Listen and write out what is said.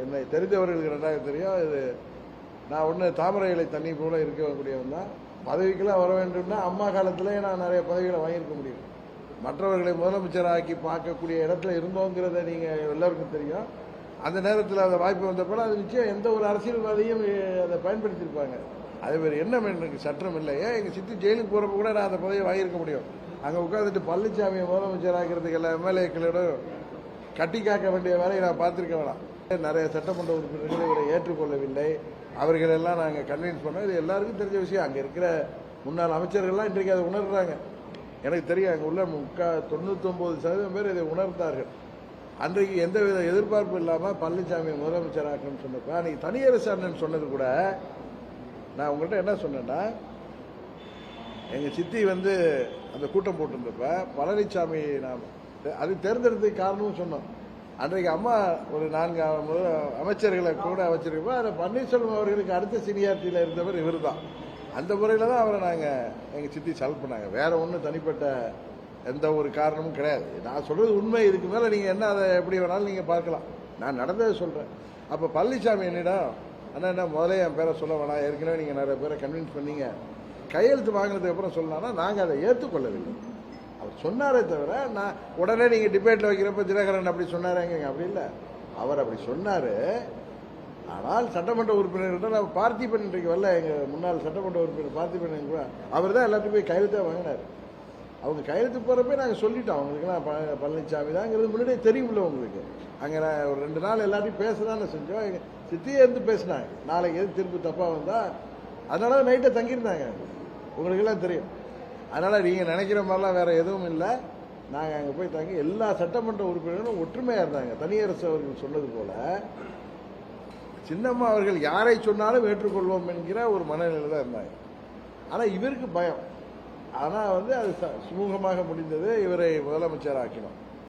என்னை தெரிந்தவர்களுக்கு நன்றாக தெரியும். இது நான் ஒன்று தாமரை இலை தண்ணி போல இருக்கக்கூடியவன் தான். பதவிக்கெல்லாம் வர வேண்டும்னா அம்மா காலத்திலே நான் நிறைய பதவிகளை வாங்கியிருக்க முடியும். மற்றவர்களை முதலமைச்சராக்கி பார்க்கக்கூடிய இடத்துல இருந்தோங்கிறத நீங்கள் எல்லாருக்கும் தெரியும். அந்த நேரத்தில் அந்த வாய்ப்பு வந்தப்போ அது நிச்சயம் எந்த ஒரு அரசியல்வாதியும் அதை பயன்படுத்தியிருப்பாங்க. அது வேறு என்ன எனக்கு சட்டம் இல்லையே. எங்கள் சித்தி ஜெயிலுக்கு போகிறப்ப கூட நான் அந்த பதவியை வாங்கியிருக்க முடியும். அங்கே உட்காந்துட்டு பழனிசாமியை முதலமைச்சராக்கிறதுக்கு எல்லா எம்எல்ஏக்களோட கட்டி காக்க வேண்டிய வேலையை நான் பார்த்துருக்க வேணாம். நிறைய சட்டமன்ற உறுப்பினர்கள் இவரை ஏற்றுக்கொள்ளவில்லை. அவர்களெல்லாம் நாங்கள் கன்வின்ஸ் பண்ணோம். இது எல்லாருக்கும் தெரிஞ்ச விஷயம். அங்கே இருக்கிற முன்னாள் அமைச்சர்கள்லாம் இன்றைக்கு அதை உணர்றாங்க. எனக்கு தெரியும் அங்கே உள்ள 99% பேர் இதை உணர்ந்தார்கள். அன்றைக்கு எந்தவித எதிர்பார்ப்பு இல்லாமல் பழனிசாமி முதலமைச்சராக்கணும்னு சொன்னப்ப அன்னைக்கு தனியரசு அண்ணன் சொன்னது கூட நான் உங்கள்கிட்ட என்ன சொன்னேன்னா, எங்கள் சித்தி அந்த கூட்டம் போட்டிருந்தப்ப பழனிசாமி நாம் அது தேர்ந்தெடுத்ததுக்கு காரணமும் சொன்னோம். அன்றைக்கு அம்மா ஒரு 4 அமைச்சர்களை கூட வச்சிருக்கப்போ அதில் பன்னீர்செல்வம் அவர்களுக்கு அடுத்த சீனியாரிட்டியில் இருந்தவர் இவர் தான். அந்த முறையில் தான் அவரை நாங்கள் எங்கள் சித்தி செலக்ட் பண்ணாங்க. வேற ஒன்றும் தனிப்பட்ட எந்த ஒரு காரணமும் கிடையாது. நான் சொல்கிறது உண்மை. இதுக்கு மேலே நீங்கள் என்ன அதை எப்படி வேணாலும் நீங்கள் பார்க்கலாம். நான் நடந்ததை சொல்கிறேன். அப்போ பழனிசாமி என்னிடம் அண்ணா என்ன முதலே என் பேரை சொல்ல வேணாம், ஏற்கனவே நீங்கள் நிறைய பேரை கன்வின்ஸ் பண்ணீங்க, கையெழுத்து வாங்கினதுக்கு அப்புறம் சொல்லலாம்னா நாங்கள் அதை ஏற்றுக்கொள்ளவில்லை. அவர் சொன்னாரே தவிர நான் உடனே நீங்கள் டிபேட்டில் வைக்கிறப்ப தினகரன் அப்படி சொன்னாரேங்க, அப்படி இல்லை. அவர் அப்படி சொன்னார். ஆனால் சட்டமன்ற உறுப்பினர்கிட்ட நான் பார்த்திபன் இன்றைக்கு வரல, எங்கள் முன்னாள் சட்டமன்ற உறுப்பினர் பார்த்திபன் கூட அவர் தான் எல்லாத்தையும் போய் கையெழுத்தாக வாங்கினார். அவங்க கையெழுத்து போகிறப்ப நாங்கள் சொல்லிட்டோம் அவங்களுக்குலாம் பழனிசாமி தாங்கிறது முன்னாடியே தெரியுமில்ல உங்களுக்கு. அங்கே நான் ஒரு 2 நாள் எல்லாத்தையும் பேச தானே செஞ்சோம். எங்கள் சித்தியே இருந்து பேசினாங்க, நாளைக்கு எது திருப்பி தப்பாக வந்தால் அதனால நைட்டை தங்கியிருந்தாங்க. உங்களுக்கெல்லாம் தெரியும். அதனால் நீங்கள் நினைக்கிற மாதிரிலாம் வேறு எதுவும் இல்லை. நாங்கள் அங்கே போய் தங்கி எல்லா சட்டமன்ற உறுப்பினர்களும் ஒற்றுமையாக இருந்தாங்க. தனியரசு அவர்கள் சொன்னது போல சின்னம்மா அவர்கள் யாரை சொன்னாலும் ஏற்றுக்கொள்வோம் என்கிற ஒரு மனநிலையில் தான் இருந்தாங்க. ஆனால் இவருக்கு பயம். ஆனால் அது சுமூகமாக முடிந்தது. இவரை முதலமைச்சர் ஆக்கினோம்.